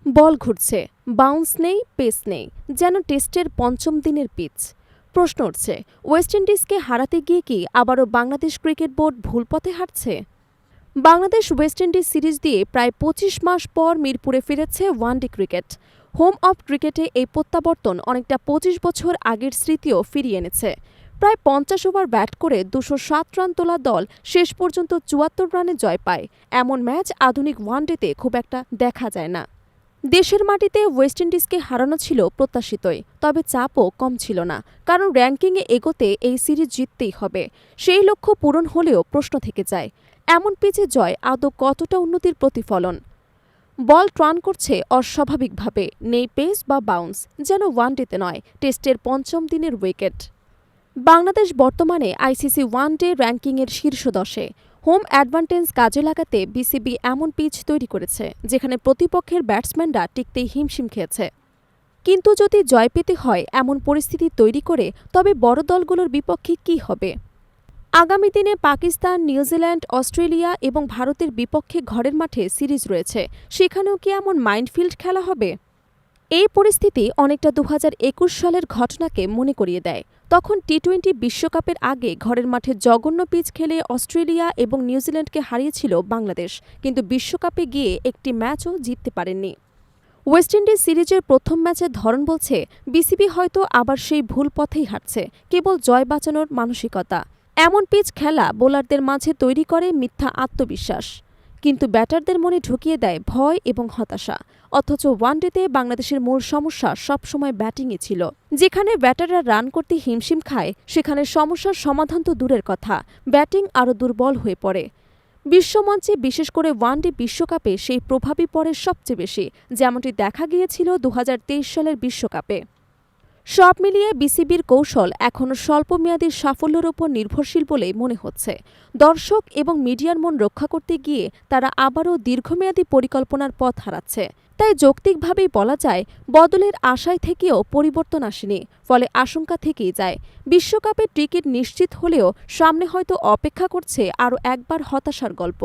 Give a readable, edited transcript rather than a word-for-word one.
বল ঘুরছে, বাউন্স নেই, পেস নেই, যেন টেস্টের পঞ্চম দিনের পিচ। প্রশ্ন উঠছে, ওয়েস্ট ইন্ডিজকে হারাতে গিয়ে কি আবারও বাংলাদেশ ক্রিকেট বোর্ড ভুল পথে হাঁটছে? বাংলাদেশ ওয়েস্ট ইন্ডিজ সিরিজ দিয়ে প্রায় ২৫ মাস পর মিরপুরে ফিরেছে ওয়ানডে ক্রিকেট। হোম অফ ক্রিকেটে এই প্রত্যাবর্তন অনেকটা ২৫ বছর আগের স্মৃতিও ফিরিয়ে এনেছে। প্রায় ৫০ ওভার ব্যাট করে ২০৭ রান তোলা দল শেষ পর্যন্ত ৭৪ রানে জয় পায়। এমন ম্যাচ আধুনিক ওয়ানডেতে খুব একটা দেখা যায় না। দেশের মাটিতে ওয়েস্ট ইন্ডিজকে হারানো ছিল প্রত্যাশিতই, তবে চাপও কম ছিল না, কারণ র্যাঙ্কিংয়ে এগোতে এই সিরিজ জিততেই হবে। সেই লক্ষ্য পূরণ হলেও প্রশ্ন থেকে যায়, এমন পিচে জয় আদৌ কতটা উন্নতির প্রতিফলন? বল ট্রান করছে অস্বাভাবিকভাবে, নেই পেস বা বাউন্স, যেন ওয়ানডেতে নয়, টেস্টের পঞ্চম দিনের উইকেট। বাংলাদেশ বর্তমানে আইসিসি ওয়ানডে র্যাঙ্কিংয়ের শীর্ষ ১০-এ। হোম অ্যাডভান্টেজ কাজে লাগাতে বিসিবি এমন পিচ তৈরি করেছে যেখানে প্রতিপক্ষের ব্যাটসম্যানরা টিকতেই হিমশিম খেয়েছে। কিন্তু যদি জয় পেতে হয় এমন পরিস্থিতি তৈরি করে, তবে বড় দলগুলোর বিপক্ষে কী হবে? আগামী দিনে পাকিস্তান, নিউজিল্যান্ড, অস্ট্রেলিয়া এবং ভারতের বিপক্ষে ঘরের মাঠে সিরিজ রয়েছে, সেখানেও কি এমন মাইন্ডফিল্ড খেলা হবে? এই পরিস্থিতি অনেকটা ২০২১ সালের ঘটনাকে মনে করিয়ে দেয়। তখন টি-২০ বিশ্বকাপের আগে ঘরের মাঠে জঘন্য পিচ খেলে অস্ট্রেলিয়া এবং নিউজিল্যান্ডকে হারিয়েছিল বাংলাদেশ, কিন্তু বিশ্বকাপে গিয়ে একটি ম্যাচও জিততে পারেননি। ওয়েস্ট ইন্ডিজ সিরিজের প্রথম ম্যাচের ধরন বলছে বিসিবি হয়তো আবার সেই ভুল পথেই হাঁটছে, কেবল জয় বাঁচানোর মানসিকতা। এমন পিচ খেলা বোলারদের মাঝে তৈরি করে মিথ্যা আত্মবিশ্বাস, কিন্তু ব্যাটারদের মনে ঢুকিয়ে দেয় ভয় এবং হতাশা। অথচ ওয়ানডেতে বাংলাদেশের মূল সমস্যা সবসময় ব্যাটিংয়ে ছিল। যেখানে ব্যাটাররা রান করতে হিমশিম খায়, সেখানে সমস্যার সমাধান তো দূরের কথা, ব্যাটিং আরও দুর্বল হয়ে পড়ে। বিশ্বমঞ্চে, বিশেষ করে ওয়ানডে বিশ্বকাপে সেই প্রভাবই পড়ে সবচেয়ে বেশি, যেমনটি দেখা গিয়েছিল ২০২৩ সালের বিশ্বকাপে। সব মিলিয়ে বিসিবির কৌশল এখনও স্বল্পমেয়াদী সাফল্যের ওপর নির্ভরশীল বলেই মনে হচ্ছে। দর্শক এবং মিডিয়ার মন রক্ষা করতে গিয়ে তারা আবারও দীর্ঘমেয়াদী পরিকল্পনার পথ হারাচ্ছে। তাই যৌক্তিকভাবেই বলা যায়, বদলের আশায় থেকেও পরিবর্তন আসেনি, ফলে আশঙ্কা থেকেই যায়। বিশ্বকাপে টিকিট নিশ্চিত হলেও সামনে হয়তো অপেক্ষা করছে আরও একবার হতাশার গল্প।